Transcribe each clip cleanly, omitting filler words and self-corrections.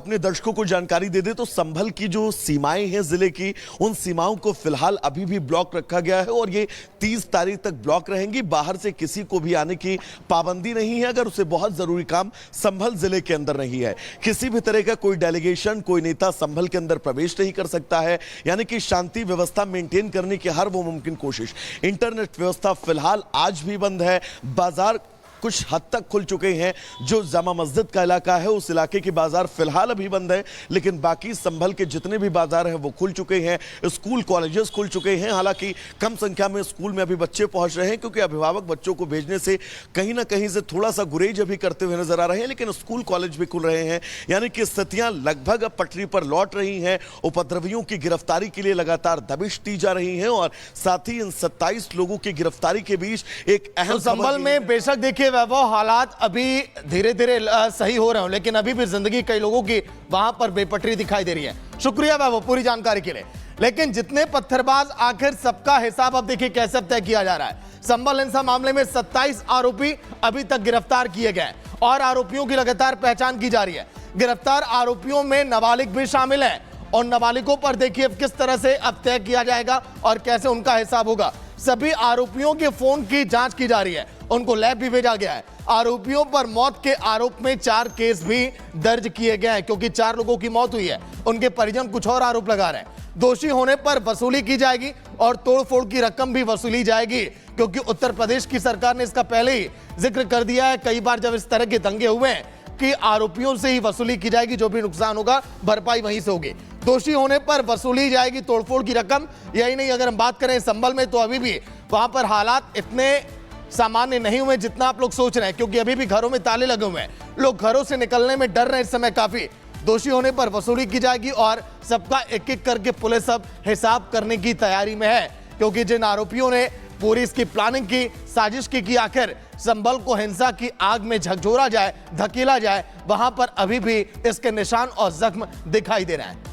अपने दर्शकों को जानकारी दे दे तो संभल की जो सीमाएं हैं जिले की, उन सीमाओं को फिलहाल अभी भी ब्लॉक रखा गया है और ये 30 तारीख तक ब्लॉक रहेंगी। बाहर से किसी को भी आने की पाबंदी नहीं है अगर उसे बहुत जरूरी काम संभल जिले के अंदर नहीं है। किसी भी तरह का कोई डेलीगेशन, कोई नेता संभल के अंदर प्रवेश नहीं कर सकता है, यानी कि शांति व्यवस्था मेंटेन करने की हर वो मुमकिन कोशिश। इंटरनेट व्यवस्था फिलहाल आज भी बंद है। बाजार कुछ हद तक खुल चुके हैं। जो जामा मस्जिद का इलाका है उस इलाके की बाजार फिलहाल अभी बंद है, लेकिन बाकी संभल के जितने भी बाजार हैं वो खुल चुके हैं। स्कूल कॉलेजेस खुल चुके हैं। हालांकि कम संख्या में स्कूल में अभी बच्चे पहुंच रहे हैं क्योंकि अभिभावक बच्चों को भेजने से कहीं ना कहीं से थोड़ा सा गुरेज अभी करते हुए नजर आ रहे हैं, लेकिन स्कूल कॉलेज भी खुल रहे हैं। यानी कि स्थितियां लगभग अब पटरी पर लौट रही हैं। उपद्रवियों की गिरफ्तारी के लिए लगातार दबिश दी जा रही है और साथ ही इन 27 लोगों की गिरफ्तारी के बीच एक अहम संभल में बेशक देखिए वैभव, हालात अभी धीरे धीरे सही हो रहे हैं, लेकिन अभी भी जिंदगी कई लोगों की वहां पर बेपटरी दिखाई दे रही है। शुक्रिया वैभव पूरी जानकारी के लिए। लेकिन जितने पत्थरबाज, आखिर सबका हिसाब अब देखिए कैसे तय किया जा रहा है। संभल हिंसा मामले में 27 आरोपी अभी तक गिरफ्तार किए गए और आरोपियों की लगातार पहचान की जा रही है। गिरफ्तार आरोपियों में नाबालिग भी शामिल है और नाबालिगों पर देखिए किस तरह से अब तय किया जाएगा और कैसे उनका हिसाब होगा। सभी आरोपियों के फोन की जांच की जा रही है, उनको लैब भी भेजा गया है। आरोपियों पर मौत के आरोप में 4 केस भी दर्ज किए गए हैं क्योंकि 4 लोगों की मौत हुई है। उनके परिजन कुछ और आरोप लगा रहे हैं। दोषी होने पर वसूली की जाएगी और तोड़फोड़ की रकम भी वसूली जाएगी क्योंकि उत्तर प्रदेश की सरकार ने इसका पहले ही जिक्र कर दिया है कई बार जब इस तरह के दंगे हुए हैं कि आरोपियों से ही वसूली की जाएगी, जो भी नुकसान होगा भरपाई वहीं से होगी। दोषी होने पर वसूली जाएगी तोड़फोड़ की रकम। यही नहीं, अगर हम बात करें संभल में तो अभी भी वहां पर हालात इतने सामान्य नहीं हुए जितना आप लोग सोच रहे हैं क्योंकि अभी भी घरों में ताले लगे हुए हैं। लोग घरों से निकलने में डर रहे हैं इस समय काफी। दोषी होने पर वसूली की जाएगी और सबका एक एक करके पुलिस अब हिसाब करने की तैयारी में है क्योंकि जिन आरोपियों ने पूरी इसकी प्लानिंग की, साजिश की कि आखिर संभल को हिंसा की आग में झकझोरा जाए, धकेला जाए, वहां पर अभी भी इसके निशान और जख्म दिखाई दे रहे हैं।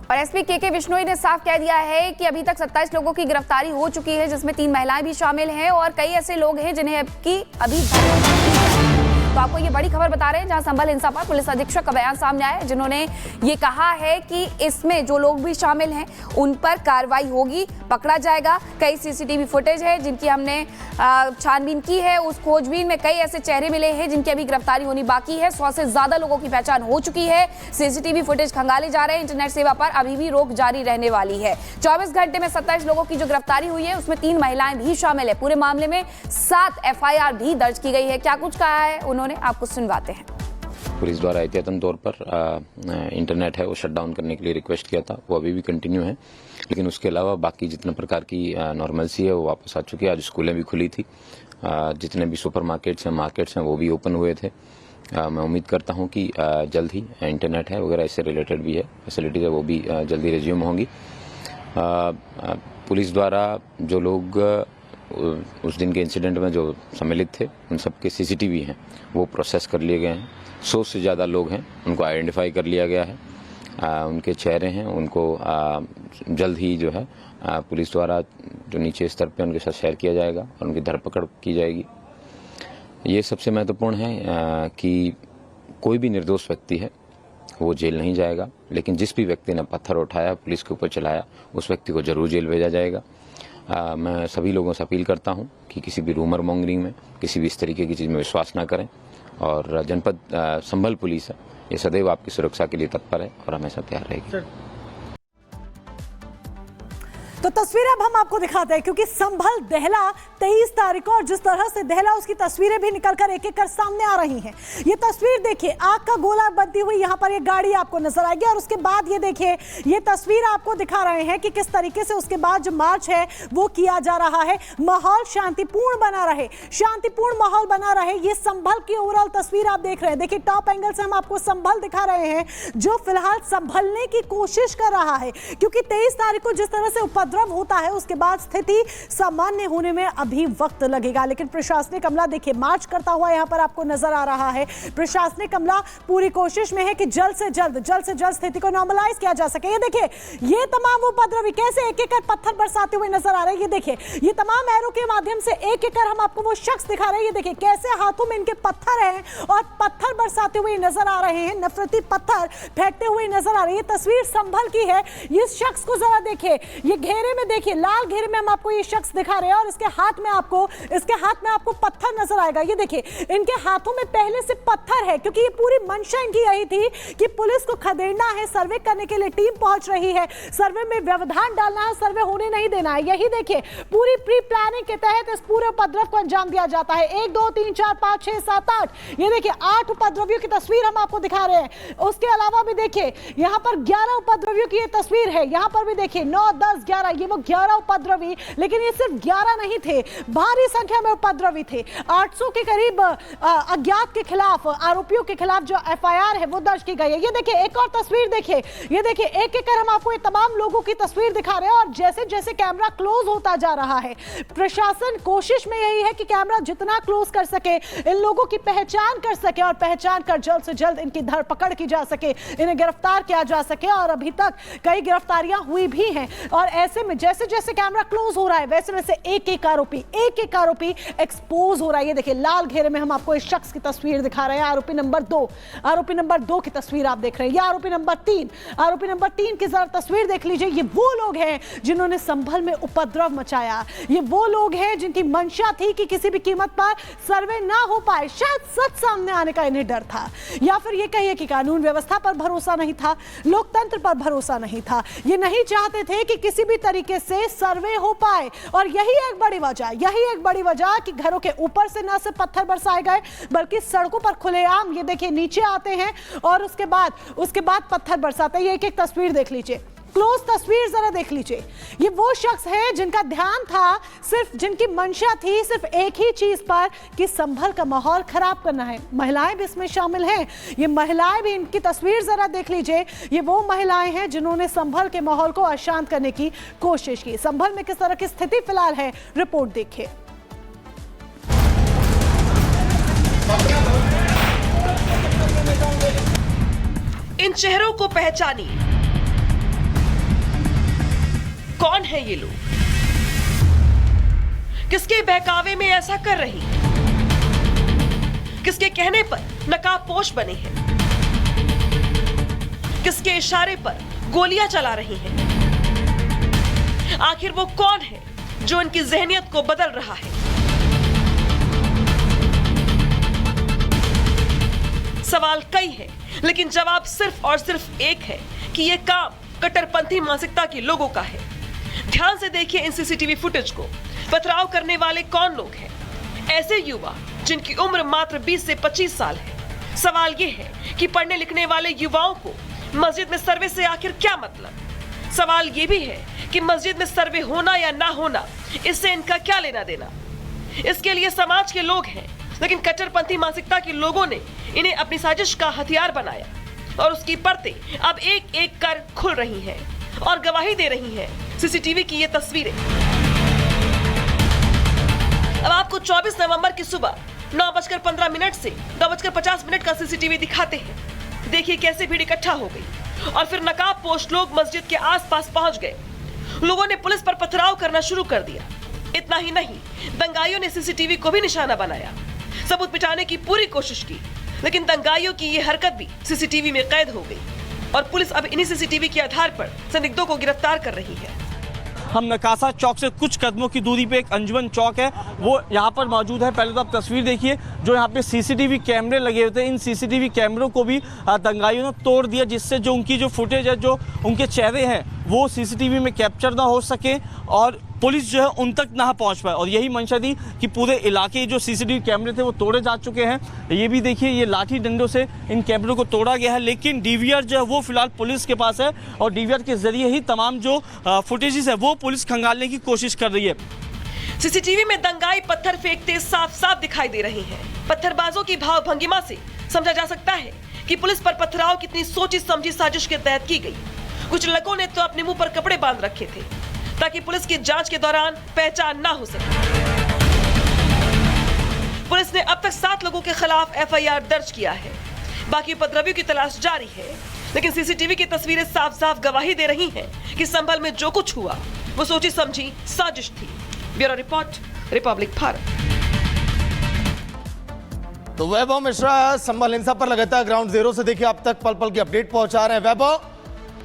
और एसपी के विश्नोई ने साफ कह दिया है कि अभी तक 27 लोगों की गिरफ्तारी हो चुकी है जिसमें 3 महिलाएं भी शामिल हैं और कई ऐसे लोग हैं जिन्हें अभी तो आपको ये बड़ी खबर बता रहे हैं जहां संभल हिंसा पर पुलिस अधीक्षक का बयान सामने आया है जिन्होंने ये कहा है कि इसमें जो लोग भी शामिल हैं उन पर कार्रवाई होगी, पकड़ा जाएगा। कई सीसीटीवी फुटेज है जिनकी हमने छानबीन की है। उस खोजबीन में कई ऐसे चेहरे मिले हैं जिनकी अभी गिरफ्तारी होनी बाकी है। 100 से ज्यादा लोगों की पहचान हो चुकी है। सीसीटीवी फुटेज खंगाले जा रहे हैं। इंटरनेट सेवा पर अभी भी रोक जारी रहने वाली है। 24 घंटे में 27 लोगों की जो गिरफ्तारी हुई है उसमें 3 महिलाएं भी शामिल है। पूरे मामले में 7 FIR भी दर्ज की गई है। क्या कुछ कहा है उन्होंने, आपको सुनवाते हैं। पुलिस द्वारा एहतियातन तौर पर इंटरनेट है वो शट डाउन करने के लिए रिक्वेस्ट किया था, वो अभी भी कंटिन्यू है। लेकिन उसके अलावा बाकी जितने प्रकार की नॉर्मलसी है वो वापस आ चुकी है। आज स्कूलें भी खुली थी, जितने भी सुपर मार्केट्स हैं, मार्केट्स हैं वो भी ओपन हुए थे। मैं उम्मीद करता हूं कि जल्द ही इंटरनेट है वगैरह इससे रिलेटेड भी है फैसिलिटीज है वो भी जल्दी रिज्यूम होंगी। पुलिस द्वारा जो लोग उस दिन के इंसिडेंट में जो सम्मिलित थे उन सबके सीसीटीवी हैं वो प्रोसेस कर लिए गए हैं। 100 से ज़्यादा लोग हैं, उनको आइडेंटिफाई कर लिया गया है। उनके चेहरे हैं, उनको जल्द ही जो है पुलिस द्वारा जो नीचे स्तर पे उनके साथ शेयर किया जाएगा और उनकी धरपकड़ की जाएगी। ये सबसे महत्वपूर्ण है कि कोई भी निर्दोष व्यक्ति है वो जेल नहीं जाएगा, लेकिन जिस भी व्यक्ति ने पत्थर उठाया, पुलिस के ऊपर चलाया, उस व्यक्ति को जरूर जेल भेजा जाएगा। मैं सभी लोगों से अपील करता हूं कि किसी भी रूमर मॉन्गरिंग में, किसी भी इस तरीके की चीज़ में विश्वास ना करें और जनपद संभल पुलिस है ये सदैव आपकी सुरक्षा के लिए तत्पर है और हमेशा तैयार रहेगी। तो तस्वीरें अब हम आपको दिखाते हैं क्योंकि संभल दहला 23 तारीख को और जिस तरह से दहला उसकी तस्वीरें भी निकलकर एक एक कर सामने आ रही हैं। ये तस्वीर देखिए, आग का गोला बनती हुई यहाँ पर ये गाड़ी आपको नजर आएगी और उसके बाद ये देखिए ये तस्वीर आपको दिखा रहे हैं कि किस तरीके से उसके बाद जो मार्च है वो किया जा रहा है। माहौल शांतिपूर्ण बना रहे, शांतिपूर्ण माहौल बना रहे। ये संभल की ओवरऑल तस्वीर आप देख रहे हैं। देखिए टॉप एंगल से हम आपको संभल दिखा रहे हैं जो फिलहाल संभलने की कोशिश कर रहा है क्योंकि 23 तारीख को जिस तरह से उपद्रव उपद्रव होता है उसके बाद स्थिति सामान्य होने में अभी वक्त लगेगा। लेकिन प्रशासनिक अमला देखिए मार्च करता हुआ यहाँ पर आपको नजर आ रहा है। प्रशासनिक अमला पूरी कोशिश में है कि जल्द से जल्द स्थिति को नॉर्मलाइज किया जा सके। ये देखिए ये तमाम वो उपद्रवी कैसे एक एक कर पत्थर बरसाते हुए नजर आ रहे हैं। ये देखिए ये तमाम एरो के माध्यम से एक एक कर हम आपको वो शख्स दिखा रहे हैं। ये देखिए कैसे हाथों में इनके पत्थर हैं और पत्थर बरसाते हुए नजर आ रहे हैं, नफरती पत्थर फेंकते हुए नजर आ रही है। तस्वीर संभल की है। इस शख्स को जरा देखिए, ये घेरे में देखिए, लाल घेरे में हम आपको ये शख्स दिखा रहे हैं और इसके हाथ में आपको पत्थर नजर आएगा। ये देखिए इनके हाथों में पहले से पत्थर है क्योंकि ये पूरी मंशा इनकी यही थी कि पुलिस को खदेड़ना है। सर्वे करने के लिए टीम पहुंच रही है, सर्वे में व्यवधान डालना है, सर्वे होने नहीं देना है। यही देखिए पूरी प्री प्लानिंग के तहत इस पूरे उपद्रव को अंजाम दिया जाता है। 1 2 3 4 5 6 7 8 ये देखिए 8 उपद्रवियों की तस्वीर हम आपको दिखा रहे हैं। उसके अलावा भी देखिए यहाँ पर 11 उपद्रवियों की ये तस्वीर है। यहाँ पर भी देखिए 9 10 11 ये वो 11 उपद्रवी, लेकिन ये सिर्फ 11 नहीं थे, भारी संख्या में उपद्रवी थे। 800 के करीब अज्ञात के खिलाफ, आरोपियों के खिलाफ जो एफआईआर है वो दर्ज की गई है। ये देखिए एक और तस्वीर देखिए, ये देखिए एक एक कर हम आपको ये तमाम लोगों की तस्वीर दिखा रहे हैं और जैसे जैसे कैमरा क्लोज होता जा रहा है प्रशासन कोशिश में यही है कि कैमरा जितना क्लोज कर सके, इन लोगों की पहचान कर सके और पहचान कर जल्द से जल्द इनकी धरपकड़ की जा सके, इन्हें गिरफ्तार किया जा सके। और अभी तक कई गिरफ्तारियां हुई भी हैं और ऐसे में जैसे जैसे कैमरा क्लोज हो रहा है वैसे वैसे एक एक आरोपी एक्सपोज हो रहा है। ये देखिए लाल घेरे में हम आपको इस शख्स की तस्वीर दिखा रहे हैं। आरोपी नंबर 2 की तस्वीर आप देख रहे हैं। ये आरोपी नंबर 3 की जरा तस्वीर देख लीजिए। ये वो लोग हैं जिन्होंने संभल में उपद्रव मचाया। ये वो लोग हैं जिनकी मंशा थी कि किसी भी कीमत पर सर्वे ना हो पाए। शायद सच सामने आने का इन्हें डर था या फिर ये कहिए कि कानून व्यवस्था पर भरोसा नहीं था, लोकतंत्र पर भरोसा नहीं था। ये नहीं चाहते थे कि किसी भी तरीके से सर्वे हो पाए और यही एक बड़ी वजह कि घरों के ऊपर से न सिर्फ पत्थर बरसाए गए बल्कि सड़कों पर खुलेआम ये देखिए नीचे आते हैं और उसके बाद पत्थर बरसाते हैं। ये एक तस्वीर देख लीजिए, क्लोज तस्वीर जरा देख लीजिए। ये वो शख्स है जिनका ध्यान था, सिर्फ जिनकी मंशा थी सिर्फ एक ही चीज पर कि संभल का माहौल खराब करना है। महिलाएं भी इसमें शामिल हैं। ये महिलाएं भी, इनकी तस्वीर जरा देख लीजिए। ये वो महिलाएं हैं जिन्होंने संभल के माहौल को अशांत करने की कोशिश की। संभल में किस तरह की स्थिति फिलहाल है, रिपोर्ट देखिए। इन चेहरों को पहचानिए, कौन है ये लोग, किसके बहकावे में ऐसा कर रही हैं, किसके कहने पर नकाबपोश बने हैं, किसके इशारे पर गोलियां चला रही हैं। आखिर वो कौन है जो इनकी जहनियत को बदल रहा है? सवाल कई है लेकिन जवाब सिर्फ और सिर्फ एक है कि यह काम कट्टरपंथी मानसिकता के लोगों का है। ध्यान से देखिए इन सीसीटीवी फुटेज को। पथराव करने वाले कौन लोग हैं? ऐसे युवा जिनकी उम्र मात्र 20 से 25 साल है। सवाल यह है कि पढ़ने लिखने वाले युवाओं को मस्जिद में सर्वे से आखिर क्या मतलब? सवाल यह भी है कि मस्जिद में सर्वे होना या ना होना, इससे इनका क्या लेना देना? इसके लिए समाज के लोग हैं, लेकिन कट्टरपंथी मानसिकता के लोगों ने इन्हें अपनी साजिश का हथियार बनाया और उसकी परतें अब एक एक कर खुल रही हैं और गवाही दे रही हैं सीसीटीवी की ये तस्वीरें। अब आपको 24 नवंबर की सुबह 9:15 से 9:50 का सीसीटीवी दिखाते हैं। देखिए कैसे भीड़ इकट्ठा हो गई और फिर नकाबपोश लोग मस्जिद के आसपास पहुंच गए। लोगों ने पुलिस पर पथराव करना शुरू कर दिया। इतना ही नहीं, दंगाइयों ने सीसीटीवी को भी निशाना बनाया, सबूत मिटाने की पूरी कोशिश की, लेकिन दंगाइयों की ये हरकत भी सीसीटीवी में कैद हो गई और पुलिस अब इन्हीं सीसीटीवी के आधार पर संदिग्धों को गिरफ्तार कर रही है। हम नकासा चौक से कुछ कदमों की दूरी पे एक अंजुमन चौक है, वो यहाँ पर मौजूद है। पहले तो आप तस्वीर देखिए, जो यहाँ पे सीसीटीवी कैमरे लगे हुए थे, इन सीसीटीवी कैमरों को भी दंगाइयों ने तोड़ दिया, जिससे जो उनकी जो फुटेज है, जो उनके चेहरे हैं, वो सीसीटीवी में कैप्चर ना हो सके और पुलिस जो है उन तक ना पहुंच पाए। और यही मंशा थी कि पूरे इलाके जो सीसीटीवी कैमरे थे वो तोड़े जा चुके हैं। ये भी देखिए, ये लाठी डंडों से इन कैमरों को तोड़ा गया है, लेकिन डीवीआर जो है वो फिलहाल पुलिस के पास है और डीवीआर के जरिए ही तमाम जो फुटेजेस है वो पुलिस खंगालने की कोशिश कर रही है। सीसीटीवी में दंगाई पत्थर फेंकते साफ साफ दिखाई दे रही हैं। पत्थरबाजों की भाव भंगिमा से समझा जा सकता है कि पुलिस पर पथराव कितनी सोची समझी साजिश के तहत की गई। कुछ लोगों ने तो अपने मुंह पर कपड़े बांध रखे थे। ताकि पुलिस की जांच के दौरान पहचान ना हो सके। पुलिस ने अब तक 7 लोगों के खिलाफ एफआईआर दर्ज किया है। बाकी उपद्रवियों की तलाश जारी है, लेकिन सीसीटीवी की तस्वीरें साफ-साफ गवाही दे रही हैं कि संभल में जो कुछ हुआ वो सोची समझी साजिश थी। Bureau report, Republic Bharat. तो वैभव मिश्रा संभल हिंसा पर लगातार ग्राउंड जीरो से देखिए अब तक पल पल की अपडेट पहुंचा रहे हैं। वैभव,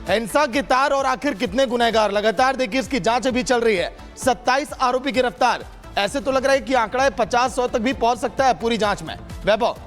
हिंसा की तार और आखिर कितने गुनहगार, लगातार देखिए इसकी जांच अभी चल रही है। 27 आरोपी गिरफ्तार, ऐसे तो लग रहा है कि आंकड़ा 50-100 तक भी पहुंच सकता है पूरी जांच में। वैभव,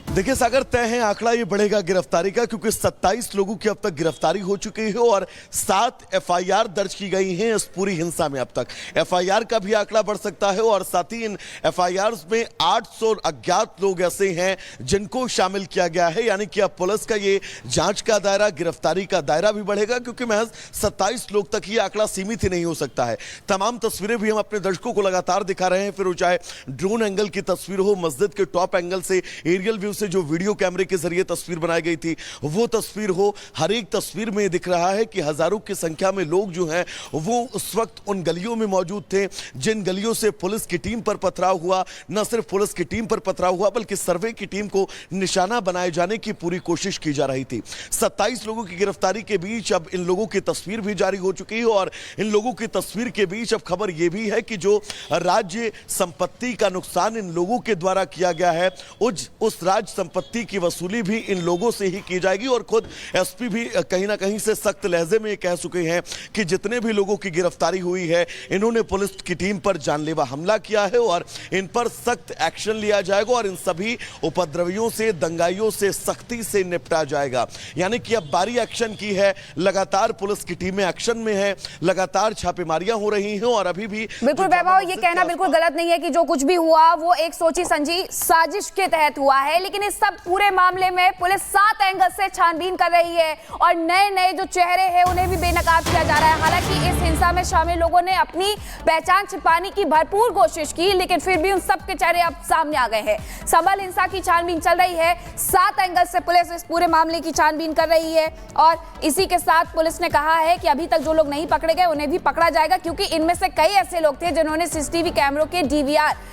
देखिए सागर, तय है आंकड़ा ये बढ़ेगा गिरफ्तारी का, क्योंकि 27 लोगों की अब तक गिरफ्तारी हो चुकी है और 7 एफआईआर दर्ज की गई हैं इस पूरी हिंसा में। अब तक एफआईआर का भी आंकड़ा बढ़ सकता है और साथ ही इन एफआईआर में 800 अज्ञात लोग ऐसे हैं जिनको शामिल किया गया है। यानी कि अब पुलिस का ये जांच का दायरा, गिरफ्तारी का दायरा भी बढ़ेगा, क्योंकि महज 27 लोग तक ये आंकड़ा सीमित ही नहीं हो सकता है। तमाम तस्वीरें भी हम अपने दर्शकों को लगातार दिखा रहे हैं, फिर वो चाहे ड्रोन एंगल की तस्वीर हो, मस्जिद के टॉप एंगल से, एरियल व्यू से जो वीडियो कैमरे के जरिए तस्वीर बनाई गई थी वो तस्वीर हो। हर एक तस्वीर में दिख रहा है कि हजारों की संख्या में लोग जो हैं वो उस वक्त उन गलियों में मौजूद थे जिन गलियों से पुलिस की टीम पर पथराव हुआ। न सिर्फ पुलिस की टीम पर पथराव हुआ बल्कि सर्वे की टीम को निशाना बनाए जाने की पूरी कोशिश की जा रही थी। 27 लोगों की गिरफ्तारी के बीच अब इन लोगों की तस्वीर भी जारी हो चुकी है और इन लोगों की तस्वीर के बीच अब खबर यह भी है कि जो राज्य संपत्ति का नुकसान इन लोगों के द्वारा किया गया है उस राज्य संपत्ति की वसूली भी इन लोगों से ही की जाएगी। और खुद एसपी भी कहीं ना कहीं से सख्त लहजे में कह चुके हैं कि जितने भी लोगों की गिरफ्तारी हुई है इन्होंने पुलिस की टीम पर जानलेवा हमला किया है और इन पर सख्त एक्शन लिया जाएगा और इन सभी उपद्रवियों से, दंगाइयों से सख्ती से निपटा जाएगा। यानी कि अब बारी एक्शन की है, लगातार पुलिस की टीमें एक्शन में है, लगातार छापेमारियां हो रही हैं और अभी भी बिल्कुल वैभव, ये कहना बिल्कुल गलत नहीं है कि जो कुछ भी हुआ वो एक सोची समझी साजिश के तहत हुआ है, लेकिन इस सब पूरे मामले में पुलिस 7 एंगल से छानबीन कर रही है और नए नए जो चेहरे हैं उन्हें भी बेनकाब किया जा रहा है। हालांकि इस हिंसा में शामिल लोगों ने अपनी पहचान छिपाने की भरपूर कोशिश की, लेकिन फिर भी उन सब के चेहरे अब सामने आ गए हैं। संभल हिंसा की छानबीन चल रही है, 7 एंगल से पुलिस इस पूरे मामले की छानबीन कर रही है और इसी के साथ पुलिस ने कहा है कि अभी तक जो लोग नहीं पकड़े गए उन्हें भी पकड़ा जाएगा, क्योंकि इनमें से कई ऐसे लोग थे जिन्होंने सीसीटीवी कैमरों के डीवीआर